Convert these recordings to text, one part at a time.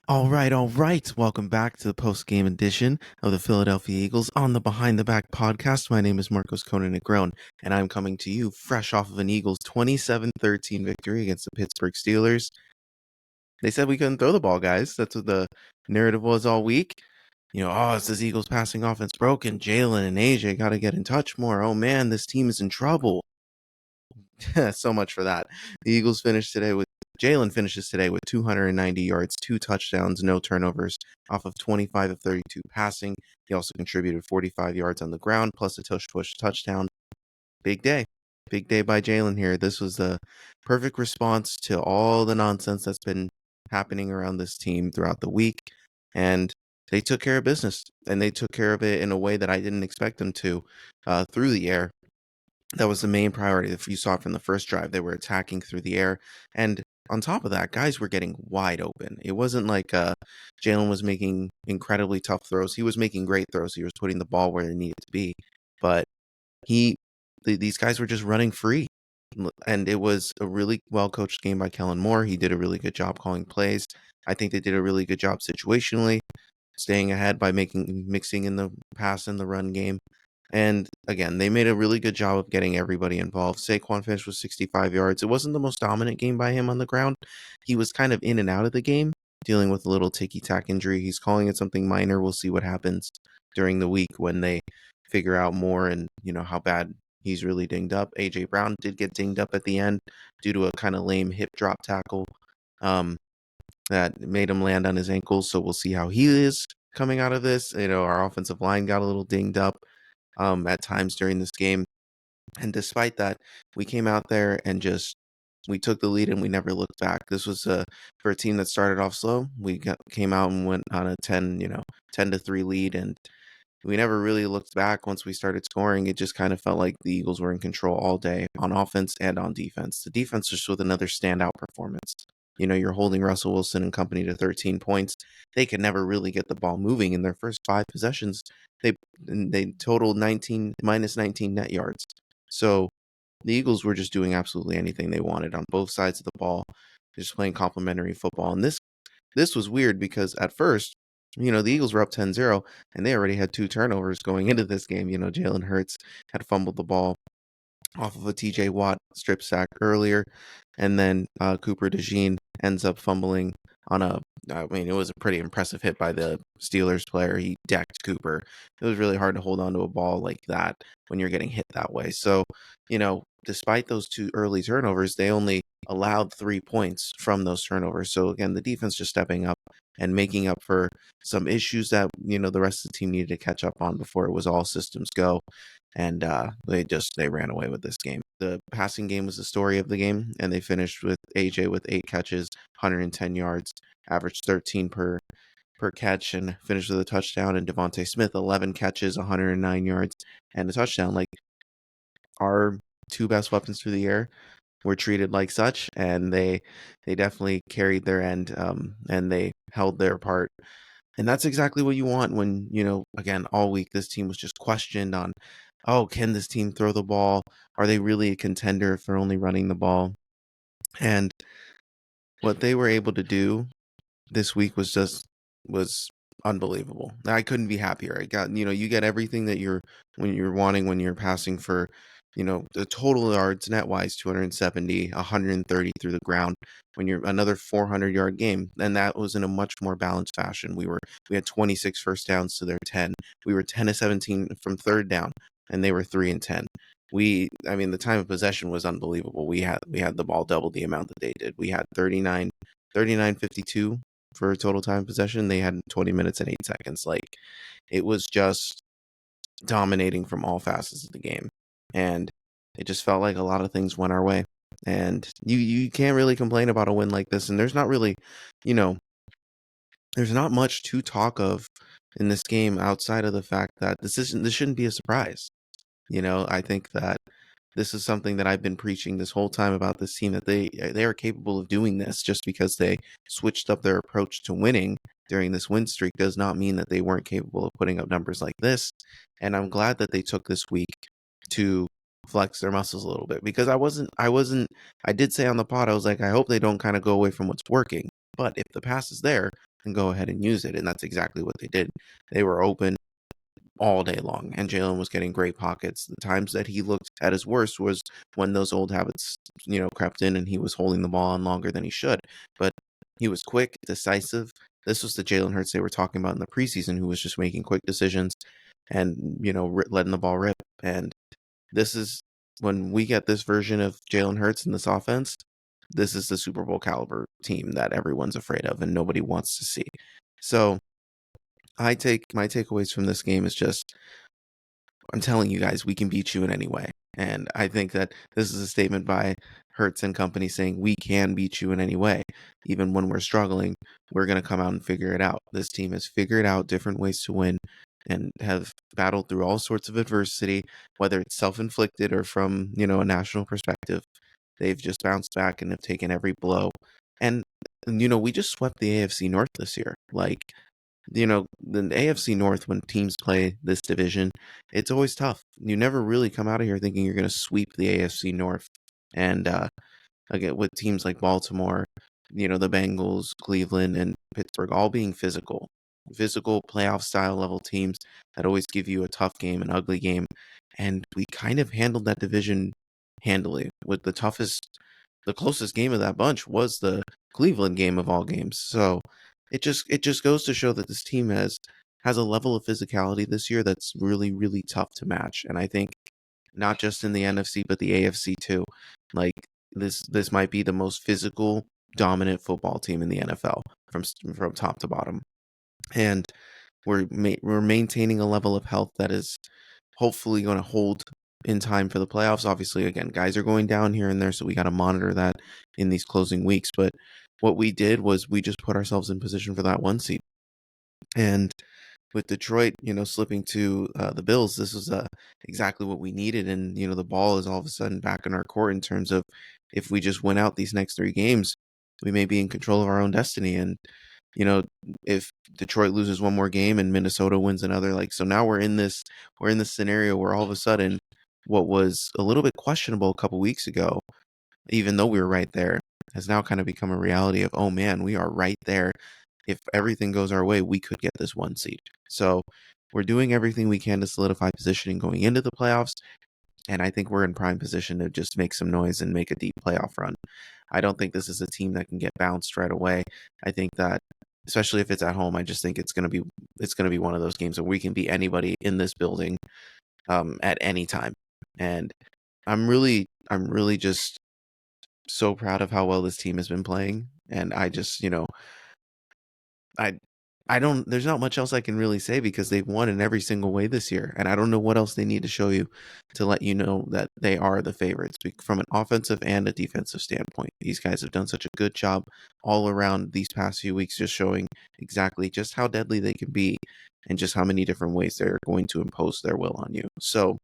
All right, all right. Welcome back to the post-game edition of the Philadelphia Eagles on the Behind the Back podcast. My name is Marcos Conan Negron, and I'm coming to you fresh off of an Eagles 27-13 victory against the Pittsburgh Steelers. They said we couldn't throw the ball, guys. That's what the narrative was all week. It's this Eagles passing offense broken. Jalen and AJ got to get in touch more. Oh, man, this team is in trouble. So much for that. The Eagles Jalen finishes today with 290 yards, 2 touchdowns, no turnovers, off of 25 of 32 passing. He also contributed 45 yards on the ground, plus a push touchdown. Big day. Big day by Jalen here. This was the perfect response to all the nonsense that's been happening around this team throughout the week. And they took care of business, and they took care of it in a way that I didn't expect them to through the air. That was the main priority. If you saw it from the first drive, they were attacking through the air. And on top of that, guys were getting wide open. It wasn't like Jalen was making incredibly tough throws. He was making great throws. He was putting the ball where it needed to be. But these guys were just running free. And it was a really well-coached game by Kellen Moore. He did a really good job calling plays. I think they did a really good job situationally, staying ahead by mixing in the pass and the run game. And again, they made a really good job of getting everybody involved. Saquon finished with 65 yards. It wasn't the most dominant game by him on the ground. He was kind of in and out of the game, dealing with a little ticky-tack injury. He's calling it something minor. We'll see what happens during the week when they figure out more and, how bad he's really dinged up. A.J. Brown did get dinged up at the end due to a kind of lame hip drop tackle that made him land on his ankles. So we'll see how he is coming out of this. Our offensive line got a little dinged up at times during this game. And despite that, we came out there and we took the lead and we never looked back. This was for a team that started off slow. We came out and went on a 10-3 lead, and we never really looked back once we started scoring. It just kind of felt like the Eagles were in control all day on offense and on defense. The defense just with another standout performance. You're holding Russell Wilson and company to 13 points. They could never really get the ball moving in their first 5 possessions. They totaled minus 19 net yards. So the Eagles were just doing absolutely anything they wanted on both sides of the ball, just playing complementary football. And this was weird because at first, the Eagles were up 10-0, and they already had 2 turnovers going into this game. Jalen Hurts had fumbled the ball off of a TJ Watt strip sack earlier, and then Cooper DeJean ends up fumbling on it was a pretty impressive hit by the Steelers player. He decked Cooper. It was really hard to hold on to a ball like that when you're getting hit that way. So, despite those 2 early turnovers, they only allowed 3 points from those turnovers. So again, the defense just stepping up and making up for some issues that, the rest of the team needed to catch up on before it was all systems go. And they ran away with this game. The passing game was the story of the game, and they finished with AJ with 8 catches, 110 yards, averaged 13 per catch, and finished with a touchdown. And Devontae Smith, 11 catches, 109 yards, and a touchdown. Like, our 2 best weapons through the air were treated like such, and they definitely carried their end, and they held their part. And that's exactly what you want when, again, all week this team was just questioned on, oh, can this team throw the ball? Are they really a contender if they're only running the ball? And what they were able to do this week was unbelievable. I couldn't be happier. I got, you get everything that you're wanting when you're passing for, the total yards net wise, 270, 130 through the ground, when you're another 400-yard game. And that was in a much more balanced fashion. We had 26 first downs to their 10. We were 10 of 17 from third down, and they were 3 and 10. The time of possession was unbelievable. We had the ball double the amount that they did. We had 39-52 for a total time of possession. They had 20 minutes and 8 seconds. Like, it was just dominating from all facets of the game. And it just felt like a lot of things went our way. And you can't really complain about a win like this. And there's not really, there's not much to talk of in this game outside of the fact that this shouldn't be a surprise. I think that this is something that I've been preaching this whole time about this team, that they are capable of doing this. Just because they switched up their approach to winning during this win streak does not mean that they weren't capable of putting up numbers like this. And I'm glad that they took this week to flex their muscles a little bit, because I did say on the pod, I was like, I hope they don't kind of go away from what's working. But if the pass is there, and go ahead and use it. And that's exactly what they did. They were open all day long, and Jalen was getting great pockets. The times that he looked at his worst was when those old habits, crept in and he was holding the ball on longer than he should. But he was quick, decisive. This was the Jalen Hurts they were talking about in the preseason, who was just making quick decisions and, letting the ball rip. And this is when we get this version of Jalen Hurts in this offense, this is the Super Bowl caliber team that everyone's afraid of and nobody wants to see. So my takeaways from this game is just, I'm telling you guys, we can beat you in any way. And I think that this is a statement by Hertz and company saying we can beat you in any way. Even when we're struggling, we're going to come out and figure it out. This team has figured out different ways to win and have battled through all sorts of adversity, whether it's self-inflicted or from, a national perspective. They've just bounced back and have taken every blow. And, we just swept the AFC North this year. Like, the AFC North, when teams play this division, it's always tough. You never really come out of here thinking you're going to sweep the AFC North. And again, with teams like Baltimore, the Bengals, Cleveland, and Pittsburgh all being physical playoff style level teams that always give you a tough game, an ugly game. And we kind of handled that division handily. With the closest game of that bunch was the Cleveland game of all games. So it just goes to show that this team has a level of physicality this year that's really, really tough to match. And I think not just in the NFC but the AFC too. Like, this might be the most physical, dominant football team in the NFL from top to bottom. And we're maintaining a level of health that is hopefully going to hold in time for the playoffs. Obviously, again, guys are going down here and there, so we got to monitor that in these closing weeks. But what we did was we just put ourselves in position for that 1 seed. And with Detroit, slipping to the Bills, this was exactly what we needed. And, the ball is all of a sudden back in our court in terms of, if we just win out these next 3 games, we may be in control of our own destiny. And, if Detroit loses one more game and Minnesota wins another, so now we're in this scenario where all of a sudden what was a little bit questionable a couple weeks ago, even though we were right there, has now kind of become a reality of, oh man, we are right there. If everything goes our way, we could get this 1 seed. So we're doing everything we can to solidify positioning going into the playoffs. And I think we're in prime position to just make some noise and make a deep playoff run. I don't think this is a team that can get bounced right away. I think that, especially if it's at home, I just think it's going to be one of those games where we can beat anybody in this building at any time. And I'm really just so proud of how well this team has been playing. And I just, I I don't there's not much else I can really say because they've won in every single way this year. And I don't know what else they need to show you to let you know that they are the favorites from an offensive and a defensive standpoint. These guys have done such a good job all around these past few weeks, just showing exactly just how deadly they can be and just how many different ways they're going to impose their will on you. So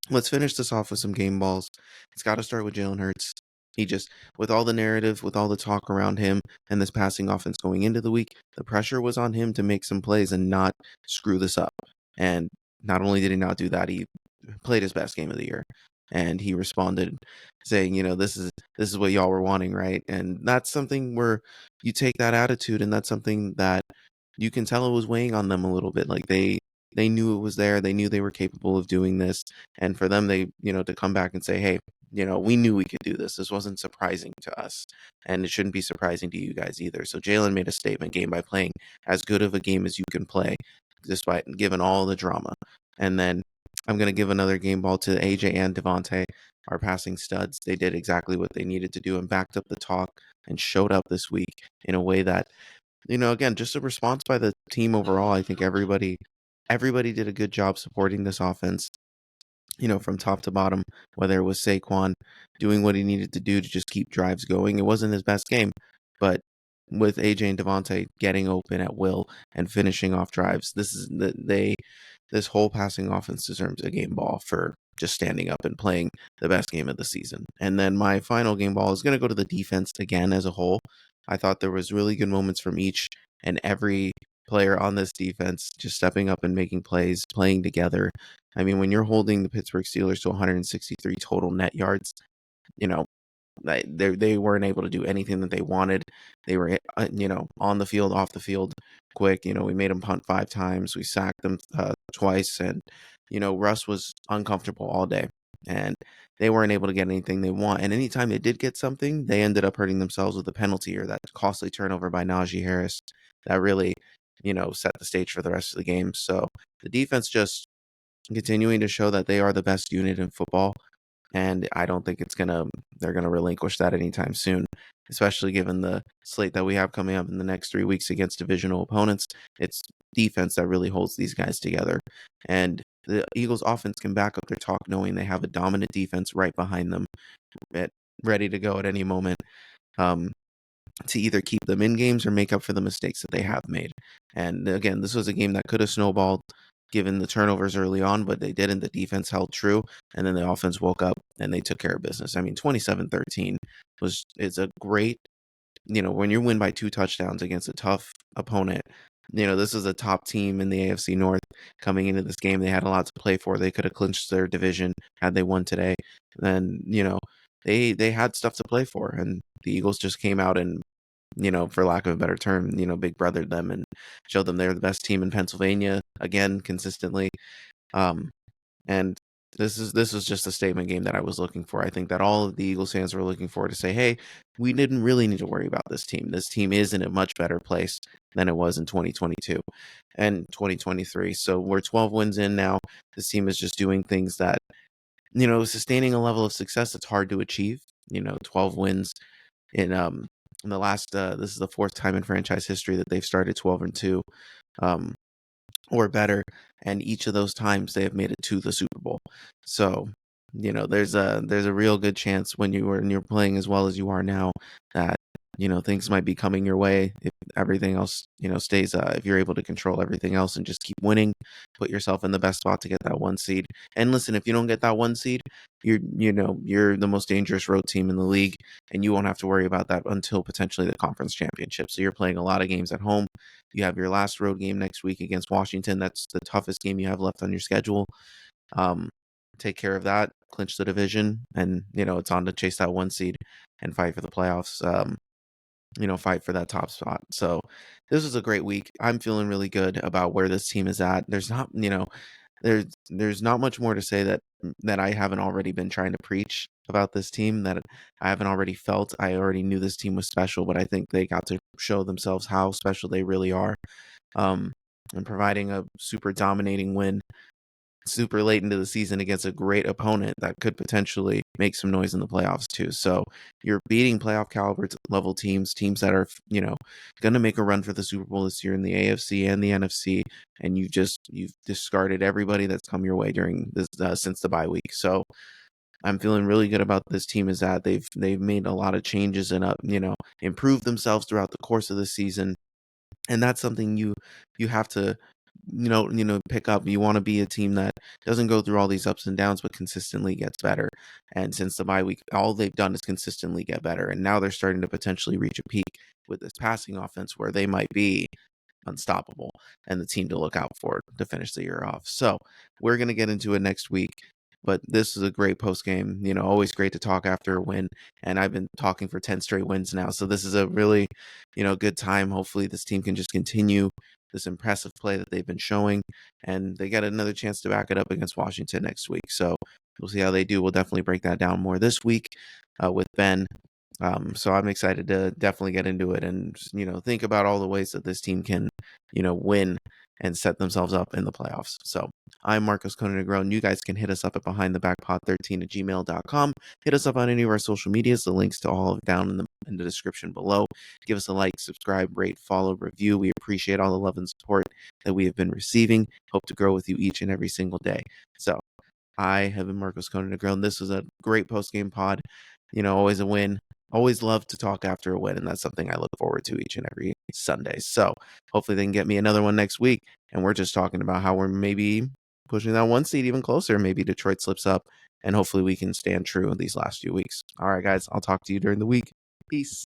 let's finish this off with some game balls. It's got to start with Jalen Hurts. He just, with all the narrative, with all the talk around him and this passing offense going into the week, the pressure was on him to make some plays and not screw this up. And not only did he not do that, he played his best game of the year. And he responded saying, this is what y'all were wanting, right? And that's something where you take that attitude, and that's something that you can tell it was weighing on them a little bit. Like they knew it was there. They knew they were capable of doing this. And for them, they, to come back and say, hey, we knew we could do this. This wasn't surprising to us. And it shouldn't be surprising to you guys either. So Jalen made a statement game by playing as good of a game as you can play, despite given all the drama. And then I'm going to give another game ball to AJ and Devontae, our passing studs. They did exactly what they needed to do and backed up the talk and showed up this week in a way that, again, just a response by the team overall. I think everybody did a good job supporting this offense, from top to bottom, whether it was Saquon doing what he needed to do to just keep drives going. It wasn't his best game, but with AJ and Devontae getting open at will and finishing off drives, this whole passing offense deserves a game ball for just standing up and playing the best game of the season. And then my final game ball is going to go to the defense again as a whole. I thought there was really good moments from each and every player on this defense just stepping up and making plays, playing together. I mean, when you're holding the Pittsburgh Steelers to 163 total net yards, they weren't able to do anything that they wanted. They were on the field, off the field, quick. We made them punt 5 times. We sacked them twice, and Russ was uncomfortable all day, and they weren't able to get anything they want. And anytime they did get something, they ended up hurting themselves with a penalty or that costly turnover by Najee Harris that really set the stage for the rest of the game. So the defense just continuing to show that they are the best unit in football. And I don't think they're gonna relinquish that anytime soon, especially given the slate that we have coming up in the next 3 weeks against divisional opponents. It's defense that really holds these guys together. And the Eagles offense can back up their talk knowing they have a dominant defense right behind them, ready to go at any moment. To either keep them in games or make up for the mistakes that they have made. And again, this was a game that could have snowballed given the turnovers early on, but they didn't. The defense held true, and then the offense woke up and they took care of business. I mean, 27-13 is a great, when you win by 2 touchdowns against a tough opponent. This is a top team in the AFC North coming into this game. They had a lot to play for. They could have clinched their division had they won today. And, they had stuff to play for, and the Eagles just came out and, for lack of a better term, big brothered them and showed them they're the best team in Pennsylvania again consistently. And this was just a statement game that I was looking for. I think that all of the Eagles fans were looking for to say, hey, we didn't really need to worry about this team. This team is in a much better place than it was in 2022 and 2023. So we're 12 wins in now. This team is just doing things that, sustaining a level of success that's hard to achieve. 12 wins in the last this is the 4th time in franchise history that they've started 12-2 or better, and each of those times they have made it to the Super Bowl. So there's a real good chance when you're playing as well as you are now that things might be coming your way if everything else stays if you're able to control everything else and just keep winning, put yourself in the best spot to get that 1 seed. And listen, if you don't get that 1 seed, you're the most dangerous road team in the league, and you won't have to worry about that until potentially the conference championship. So you're playing a lot of games at home. You have your last road game next week against Washington. That's the toughest game you have left on your schedule. Take care of that, clinch the division, and it's on to chase that 1 seed and fight for the playoffs. Fight for that top spot. So this was a great week. I'm feeling really good about where this team is at. There's not, there's not much more to say that I haven't already been trying to preach about this team, that I haven't already felt. I already knew this team was special, but I think they got to show themselves how special they really are. And providing a super dominating win super late into the season against a great opponent that could potentially make some noise in the playoffs too. So you're beating playoff caliber level teams that are, going to make a run for the Super Bowl this year in the AFC and the NFC. And you've discarded everybody that's come your way during this, since the bye week. So I'm feeling really good about this team is that they've made a lot of changes and, improved themselves throughout the course of the season. And that's something you have to pick up. You want to be a team that doesn't go through all these ups and downs, but consistently gets better. And since the bye week, all they've done is consistently get better. And now they're starting to potentially reach a peak with this passing offense where they might be unstoppable and the team to look out for to finish the year off. So we're going to get into it next week. But this is a great post game, always great to talk after a win. And I've been talking for 10 straight wins now. So this is a really, good time. Hopefully this team can just continue this impressive play that they've been showing, and they get another chance to back it up against Washington next week. So we'll see how they do. We'll definitely break that down more this week with Ben. So I'm excited to definitely get into it and, think about all the ways that this team can, win and set themselves up in the playoffs. So I'm Marcos Conan. You guys can hit us up at behindthebackpod13@gmail.com. Hit us up on any of our social medias. The links to all down in the description below. Give us a like, subscribe, rate, follow, review. We appreciate all the love and support that we have been receiving. Hope to grow with you each and every single day. So I have been Marcos Conan. This was a great post-game pod. Always a win. Always love to talk after a win, and that's something I look forward to each and every Sunday. So hopefully they can get me another one next week, and we're just talking about how we're maybe pushing that 1 seed even closer. Maybe Detroit slips up, and hopefully we can stand true in these last few weeks. All right, guys, I'll talk to you during the week. Peace.